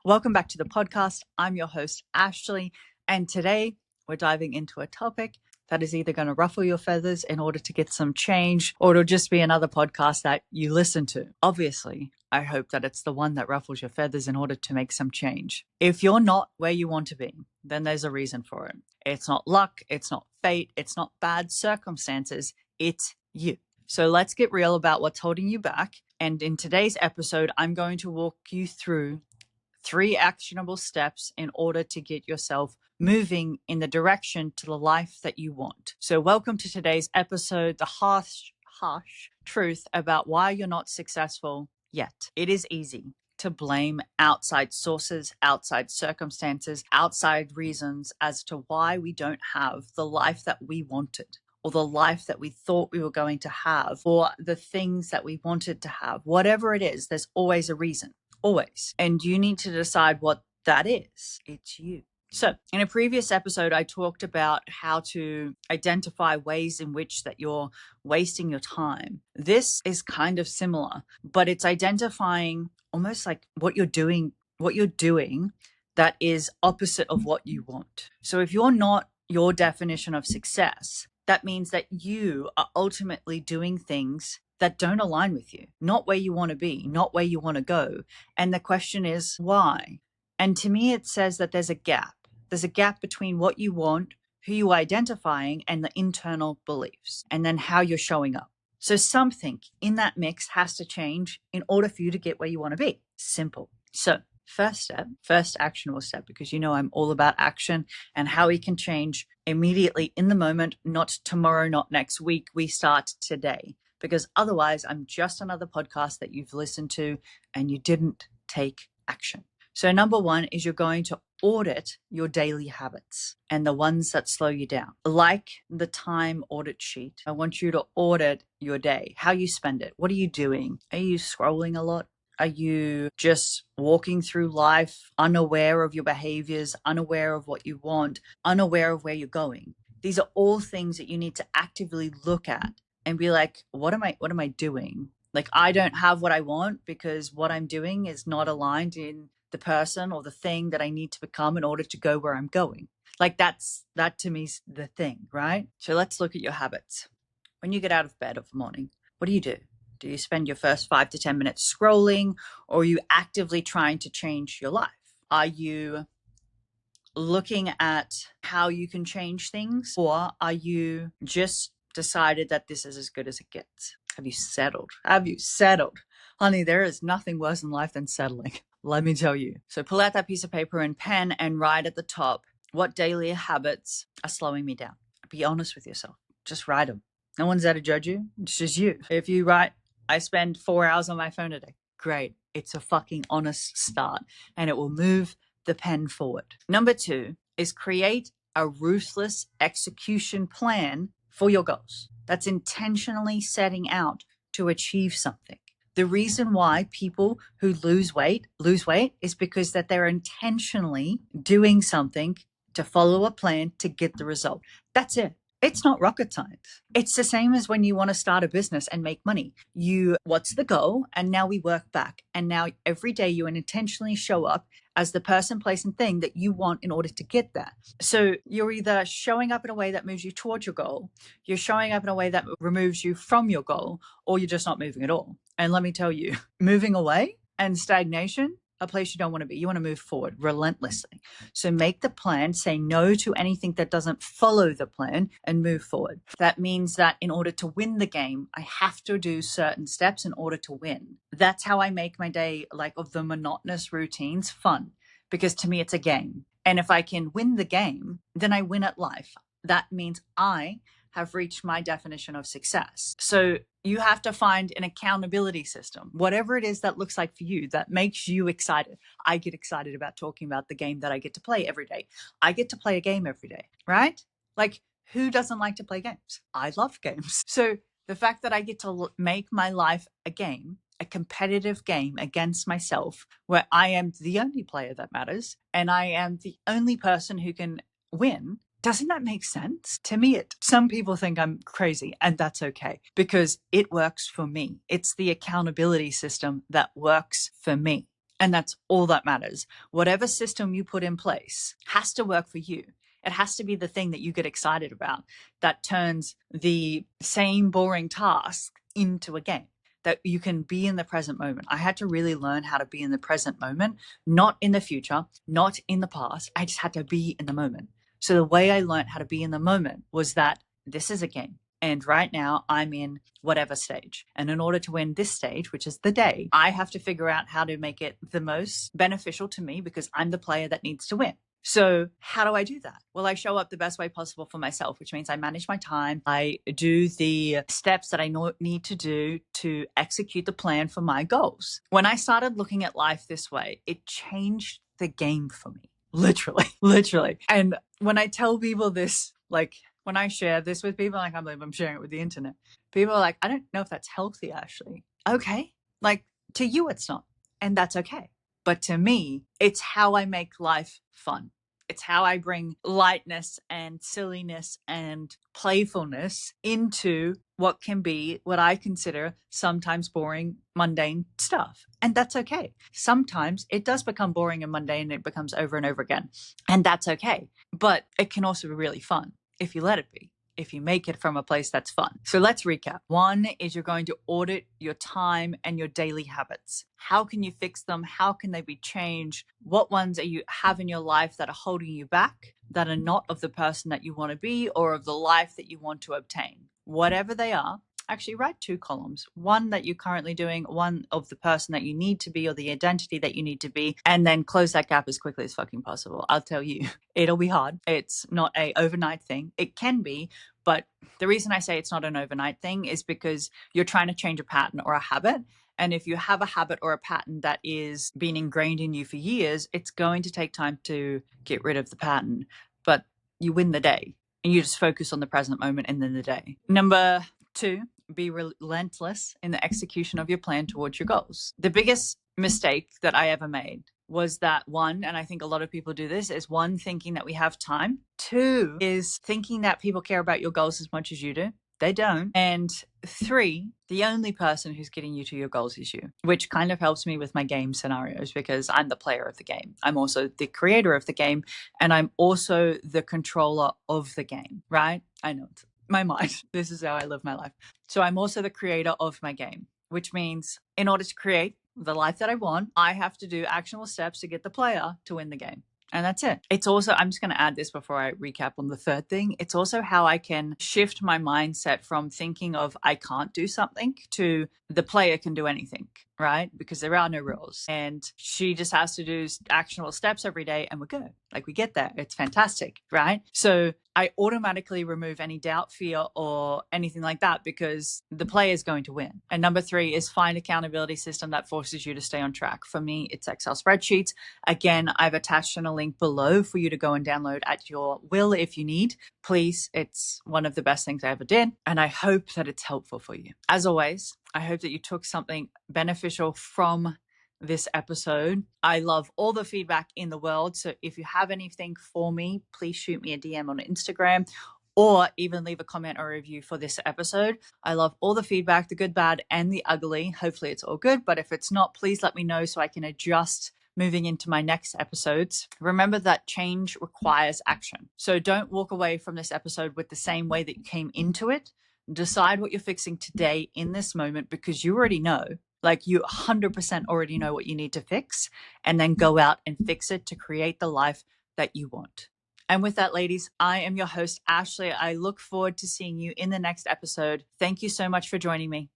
Welcome back to the podcast. I'm your host, Ashleigh, and today we're diving into a topic that is either going to ruffle your feathers in order to get some change, or it'll just be another podcast that you listen to. Obviously, I hope that it's the one that ruffles your feathers in order to make some change. If you're not where you want to be, then there's a reason for it. It's not luck, it's not fate, it's not bad circumstances, it's you. So let's get real about what's holding you back. And in today's episode, I'm going to walk you through 3 actionable steps in order to get yourself moving in the direction to the life that you want. So welcome to today's episode, the harsh truth about why you're not successful yet. It is easy to blame outside sources, outside circumstances, outside reasons as to why we don't have the life that we wanted, or the life that we thought we were going to have, or the things that we wanted to have. Whatever it is, there's always a reason. Always. And you need to decide what that is. It's you. So in a previous episode, I talked about how to identify ways in which that you're wasting your time. This is kind of similar, but it's identifying almost like what you're doing that is opposite of what you want. So if you're not your definition of success, that means that you are ultimately doing things that don't align with you, not where you want to be, not where you want to go. And the question is, why? And to me, it says that there's a gap. There's a gap between what you want, who you're identifying, and the internal beliefs, and then how you're showing up. So something in that mix has to change in order for you to get where you want to be. Simple. So first actionable step, because you know I'm all about action and how we can change immediately in the moment, not tomorrow, not next week. We start today. Because otherwise, I'm just another podcast that you've listened to and you didn't take action. So number 1 is you're going to audit your daily habits and the ones that slow you down. Like the time audit sheet, I want you to audit your day, how you spend it. What are you doing? Are you scrolling a lot? Are you just walking through life unaware of your behaviors, unaware of what you want, unaware of where you're going? These are all things that you need to actively look at and be like, what am I doing? Like, I don't have what I want because what I'm doing is not aligned in the person or the thing that I need to become in order to go where I'm going. Like that to me is the thing, right? So let's look at your habits. When you get out of bed of the morning, what do you do? Do you spend your first 5 to 10 minutes scrolling, or are you actively trying to change your life? Are you looking at how you can change things, or are you just decided that this is as good as it gets? Have you settled? Honey, there is nothing worse in life than settling. Let me tell you. So pull out that piece of paper and pen and write at the top, what daily habits are slowing me down? Be honest with yourself. Just write them. No one's there to judge you. It's just you. If you write, I spend 4 hours on my phone a day. Great. It's a fucking honest start, and it will move the pen forward. Number 2 is create a ruthless execution plan for your goals. That's intentionally setting out to achieve something. The reason why people who lose weight is because that they're intentionally doing something to follow a plan to get the result. That's it. It's not rocket science. It's the same as when you want to start a business and make money. What's the goal? And now we work back. And now every day you intentionally show up as the person, place, and thing that you want in order to get there. So you're either showing up in a way that moves you towards your goal, you're showing up in a way that removes you from your goal, or you're just not moving at all. And let me tell you, moving away and stagnation, a place you don't want to be. You want to move forward relentlessly. So make the plan, say no to anything that doesn't follow the plan, and move forward. That means that in order to win the game, I have to do certain steps in order to win. That's how I make my day, like, of the monotonous routines, fun, because to me it's a game. And if I can win the game, then I win at life. That means I have reached my definition of success. So you have to find an accountability system, whatever it is that looks like for you, that makes you excited. I get excited about talking about the game that I get to play every day. I get to play a game every day, right? Like, who doesn't like to play games? I love games. So the fact that I get to make my life a game, a competitive game against myself, where I am the only player that matters, and I am the only person who can win, doesn't that make sense? To me, some people think I'm crazy, and that's okay, because it works for me. It's the accountability system that works for me. And that's all that matters. Whatever system you put in place has to work for you. It has to be the thing that you get excited about that turns the same boring task into a game, that you can be in the present moment. I had to really learn how to be in the present moment, not in the future, not in the past. I just had to be in the moment. So the way I learned how to be in the moment was that this is a game. And right now I'm in whatever stage. And in order to win this stage, which is the day, I have to figure out how to make it the most beneficial to me because I'm the player that needs to win. So how do I do that? Well, I show up the best way possible for myself, which means I manage my time. I do the steps that I need to do to execute the plan for my goals. When I started looking at life this way, it changed the game for me. Literally. And when I tell people this, like when I share this with people, I can't believe I'm sharing it with the internet. People are like, I don't know if that's healthy, Ashleigh. Okay. Like to you, it's not. And that's okay. But to me, it's how I make life fun. It's how I bring lightness and silliness and playfulness into what can be what I consider sometimes boring, mundane stuff. And that's okay. Sometimes it does become boring and mundane and it becomes over and over again. And that's okay. But it can also be really fun if you let it be, if you make it from a place that's fun. So let's recap. One is you're going to audit your time and your daily habits. How can you fix them? How can they be changed? What ones are you have in your life that are holding you back, that are not of the person that you want to be or of the life that you want to obtain? Whatever they are, actually write 2 columns. One that you're currently doing, one of the person that you need to be or the identity that you need to be, and then close that gap as quickly as fucking possible. I'll tell you, it'll be hard. It's not an overnight thing. It can be, but the reason I say it's not an overnight thing is because you're trying to change a pattern or a habit. And if you have a habit or a pattern that is been ingrained in you for years, it's going to take time to get rid of the pattern. But you win the day and you just focus on the present moment and then the day. Number 2, be relentless in the execution of your plan towards your goals. The biggest mistake that I ever made was that 1, and I think a lot of people do this, is 1, thinking that we have time. 2 is thinking that people care about your goals as much as you do. They don't. And 3, the only person who's getting you to your goals is you, which kind of helps me with my game scenarios because I'm the player of the game. I'm also the creator of the game, and I'm also the controller of the game, right? I know it's my mind. This is how I live my life. So I'm also the creator of my game, which means in order to create the life that I want, I have to do actionable steps to get the player to win the game. And that's it. It's also, I'm just going to add this before I recap on the third thing. It's also how I can shift my mindset from thinking of I can't do something to the player can do anything, right? Because there are no rules. And she just has to do actionable steps every day and we're good. Like we get there. It's fantastic, right? So I automatically remove any doubt, fear, or anything like that because the player is going to win. And number 3 is find an accountability system that forces you to stay on track. For me, it's Excel spreadsheets. Again, I've attached in a link below for you to go and download at your will if you need. Please, it's one of the best things I ever did. And I hope that it's helpful for you. As always, I hope that you took something beneficial from this episode. I love all the feedback in the world. So if you have anything for me, please shoot me a DM on Instagram or even leave a comment or review for this episode. I love all the feedback, the good, bad, and the ugly. Hopefully it's all good. But if it's not, please let me know so I can adjust moving into my next episodes. Remember that change requires action. So don't walk away from this episode with the same way that you came into it. Decide what you're fixing today in this moment because you already know. Like you 100% already know what you need to fix, and then go out and fix it to create the life that you want. And with that, ladies, I am your host, Ashleigh. I look forward to seeing you in the next episode. Thank you so much for joining me.